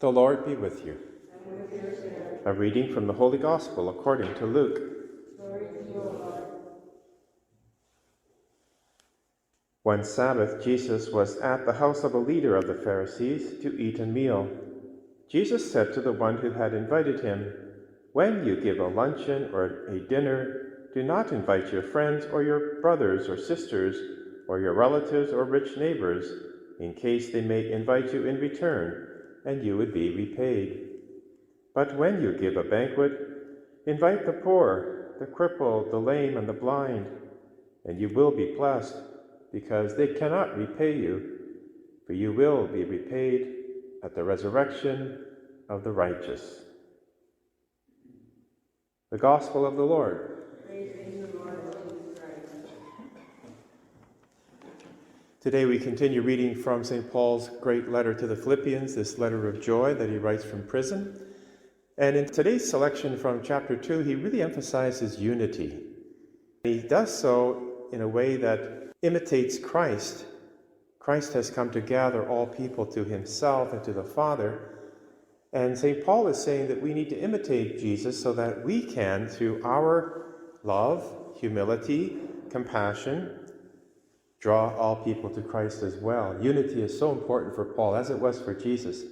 The Lord be with you. And with your spirit. A reading from the Holy Gospel according to Luke. Glory to you, O Lord. One Sabbath, Jesus was at the house of a leader of the Pharisees to eat a meal. Jesus said to the one who had invited him, "When you give a luncheon or a dinner, do not invite your friends or your brothers or sisters or your relatives or rich neighbors, in case they may invite you in return, and you would be repaid. But when you give a banquet, invite the poor, the crippled, the lame, and the blind, and you will be blessed, because they cannot repay you, for you will be repaid at the resurrection of the righteous." The Gospel of the Lord. Praise to you, Lord Jesus Christ. Today we continue reading from St. Paul's great letter to the Philippians, this letter of joy that he writes from prison. And in today's selection from chapter 2, he really emphasizes unity. He does so in a way that imitates Christ. Christ has come to gather all people to himself and to the Father. And St. Paul is saying that we need to imitate Jesus so that we can, through our love, humility, compassion, draw all people to Christ as well. Unity is so important for Paul, as it was for Jesus.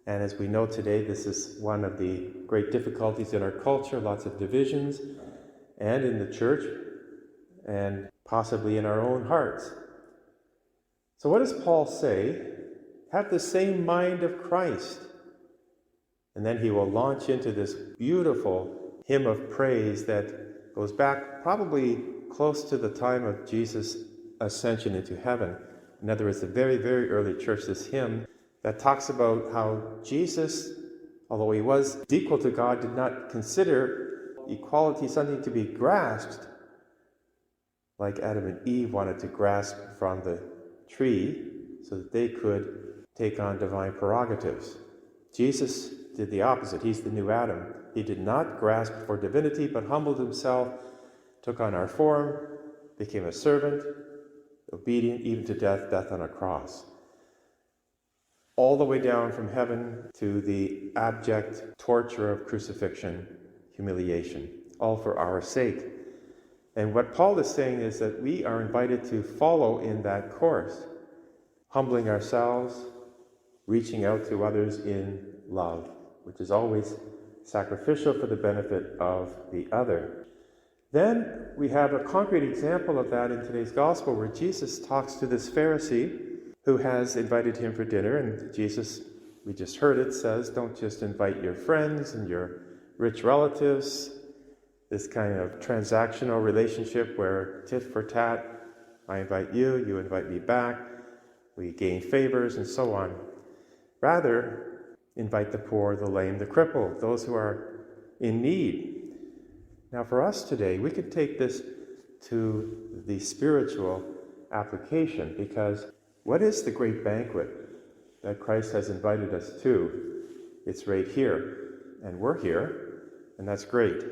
And as we know today, this is one of the great difficulties in our culture, lots of divisions, and in the church, and possibly in our own hearts. So what does Paul say? Have the same mind of Christ. And then he will launch into this beautiful hymn of praise that goes back probably close to the time of Jesus' ascension into heaven. In other words, the very, very early church, this hymn that talks about how Jesus, although he was equal to God, did not consider equality something to be grasped, like Adam and Eve wanted to grasp from the tree so that they could take on divine prerogatives. Jesus did the opposite. He's the new Adam. He did not grasp for divinity, but humbled himself, took on our form, became a servant, obedient even to death on a cross. All the way down from heaven to the abject torture of crucifixion, humiliation, all for our sake. And what Paul is saying is that we are invited to follow in that course, humbling ourselves, reaching out to others in love, which is always sacrificial for the benefit of the other. Then we have a concrete example of that in today's gospel, where Jesus talks to this Pharisee who has invited him for dinner. And Jesus, we just heard it, says, don't just invite your friends and your rich relatives, this kind of transactional relationship where tit for tat, I invite you, you invite me back, we gain favors and so on. Rather, invite the poor, the lame, the crippled, those who are in need. Now for us today, we could take this to the spiritual application, because what is the great banquet that Christ has invited us to? It's right here, and we're here, and that's great.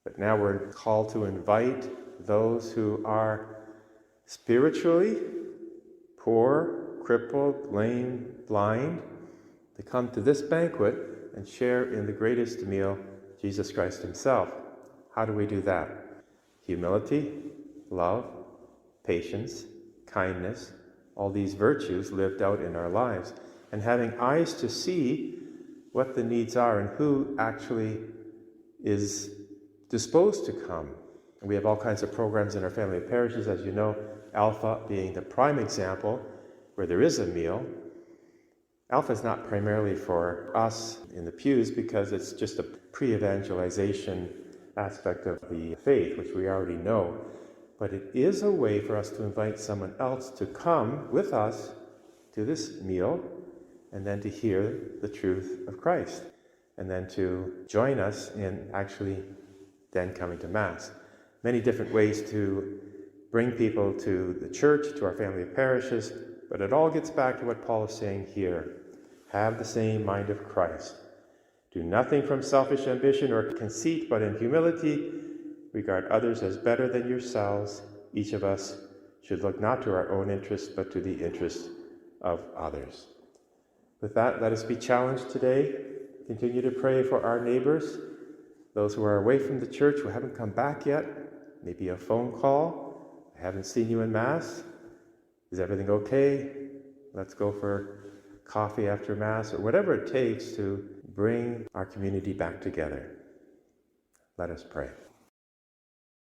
But now we're called to invite those who are spiritually poor, crippled, lame, blind, to come to this banquet and share in the greatest meal, Jesus Christ himself. How do we do that? Humility, love, patience, kindness, all these virtues lived out in our lives, and having eyes to see what the needs are and who actually is disposed to come. And we have all kinds of programs in our family of parishes, as you know, Alpha being the prime example, where there is a meal. Alpha is not primarily for us in the pews, because it's just a pre-evangelization aspect of the faith, which we already know. But it is a way for us to invite someone else to come with us to this meal, and then to hear the truth of Christ, and then to join us in actually then coming to Mass. Many different ways to bring people to the church, to our family of parishes, but it all gets back to what Paul is saying here. Have the same mind of Christ. Do nothing from selfish ambition or conceit, but in humility regard others as better than yourselves. Each of us should look not to our own interests, but to the interests of others. With that, let us be challenged today. Continue to pray for our neighbors, those who are away from the church, who haven't come back yet. Maybe a phone call. I haven't seen you in Mass. Is everything okay? Let's go for coffee after Mass, or whatever it takes to bring our community back together. Let us pray.